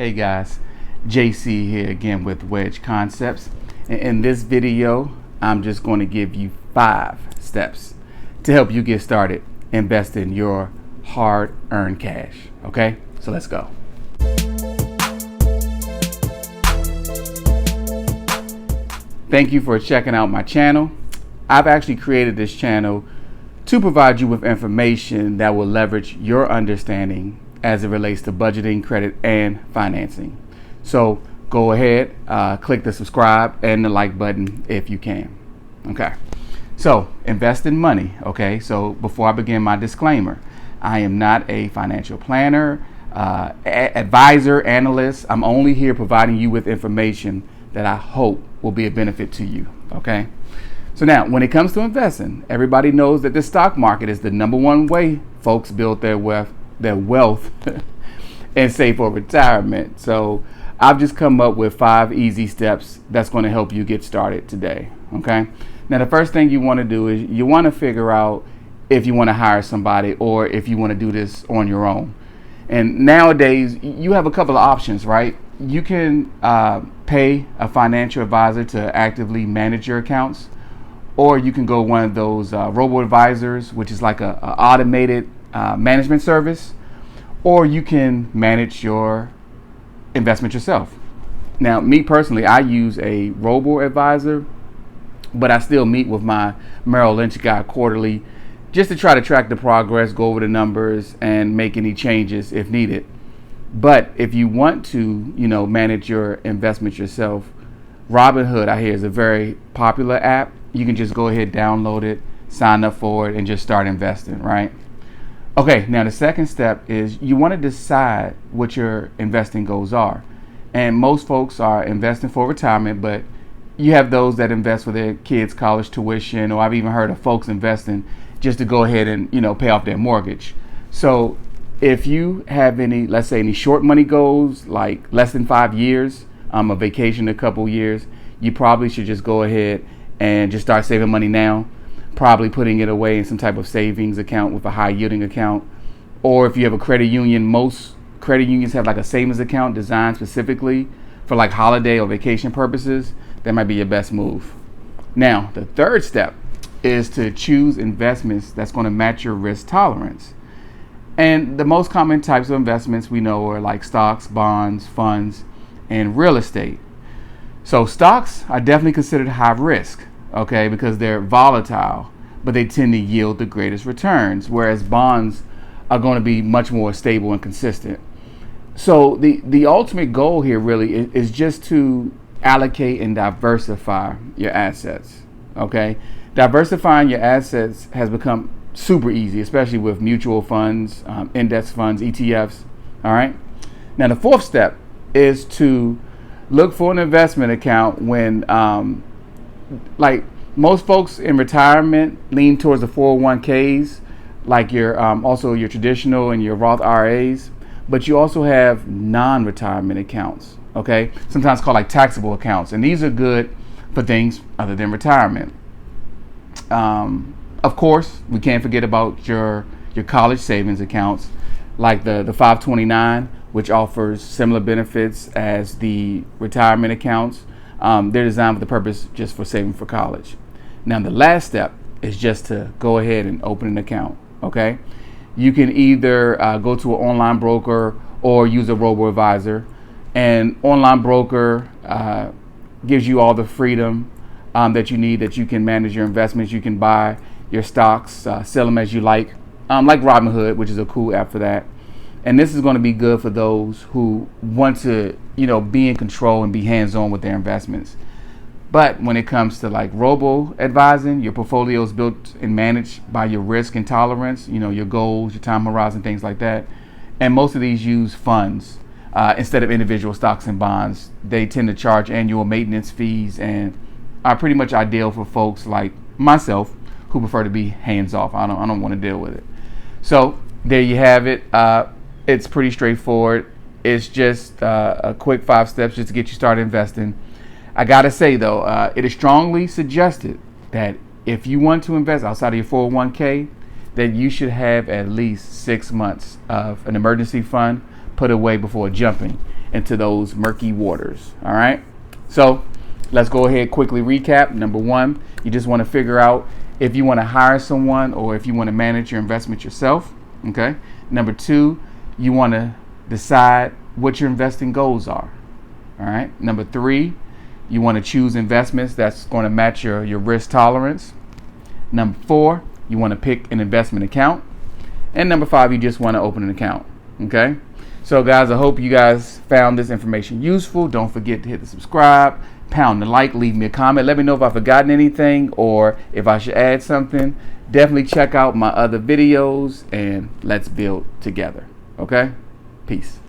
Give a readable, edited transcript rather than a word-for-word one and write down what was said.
Hey guys, JC here again with WEDGE Concepts. In this video, I'm just going to give you 5 steps to help you get started investing your hard-earned cash. Okay, so let's go. Thank you for checking out my channel. I've actually created this channel to provide you with information that will leverage your understanding as it relates to budgeting, credit, and financing. So go ahead, click the subscribe and the like button if you can. Okay, so invest in money. Okay, so before I begin my disclaimer, I am not a financial planner, advisor, analyst. I'm only here providing you with information that I hope will be a benefit to you. Okay, so now when it comes to investing, everybody knows that the stock market is the #1 way folks build their wealth and save for retirement. So I've just come up with 5 easy steps that's going to help you get started today. Okay, now the first thing you want to do is you want to figure out if you want to hire somebody or if you want to do this on your own. And nowadays you have a couple of options, right? You can pay a financial advisor to actively manage your accounts, or you can go one of those robo-advisors, which is like a automated management service, or you can manage your investment yourself. Now, me personally, I use a robo-advisor, but I still meet with my Merrill Lynch guy quarterly just to try to track the progress, go over the numbers, and make any changes if needed. But if you want to, manage your investment yourself, Robinhood, I hear, is a very popular app. You can just go ahead, download it, sign up for it, and just start investing, right? Okay, now the second step is you want to decide what your investing goals are. And most folks are investing for retirement, but you have those that invest for their kids' college tuition, or I've even heard of folks investing just to go ahead and, pay off their mortgage. So if you have any, let's say any short money goals, like less than 5 years, a vacation a couple years, you probably should just go ahead and just start saving money now, probably putting it away in some type of savings account with a high yielding account. Or if you have a credit union, most credit unions have like a savings account designed specifically for like holiday or vacation purposes. That might be your best move. Now, the third step is to choose investments that's going to match your risk tolerance. And the most common types of investments we know are like stocks, bonds, funds, and real estate. So stocks are definitely considered high risk, okay, because they're volatile, but they tend to yield the greatest returns, whereas bonds are going to be much more stable and consistent. So the ultimate goal here really is just to allocate and diversify your assets, okay? Diversifying your assets has become super easy, especially with mutual funds, index funds, ETFs, all right? Now the fourth step is to look for an investment account when, like most folks in retirement lean towards the 401ks, like your also your traditional and your Roth IRAs, but you also have non-retirement accounts, okay? Sometimes called like taxable accounts, and these are good for things other than retirement. Of course, we can't forget about your college savings accounts, like the 529, which offers similar benefits as the retirement accounts. They're designed with the purpose just for saving for college. Now, the last step is just to go ahead and open an account, okay? You can either go to an online broker or use a robo-advisor. And online broker gives you all the freedom that you need, that you can manage your investments. You can buy your stocks, sell them as you like Robinhood, which is a cool app for that. And this is going to be good for those who want to, be in control and be hands-on with their investments. But when it comes to like robo-advising, your portfolio is built and managed by your risk and tolerance, your goals, your time horizon, things like that. And most of these use funds instead of individual stocks and bonds. They tend to charge annual maintenance fees and are pretty much ideal for folks like myself who prefer to be hands-off. I don't want to deal with it. So there you have it. It's pretty straightforward. It's just a quick 5 steps just to get you started investing. I gotta say though, it is strongly suggested that if you want to invest outside of your 401k, that you should have at least 6 months of an emergency fund put away before jumping into those murky waters. All right. So let's go ahead quickly recap. Number one, you just want to figure out if you want to hire someone or if you want to manage your investment yourself. Okay. Number two, you want to decide what your investing goals are. All right. Number three, you want to choose investments that's going to match your risk tolerance. Number four, you want to pick an investment account. And number five, you just want to open an account. Okay. So guys, I hope you guys found this information useful. Don't forget to hit the subscribe, pound the like, leave me a comment. Let me know if I've forgotten anything or if I should add something. Definitely check out my other videos and let's build together. Okay. Peace.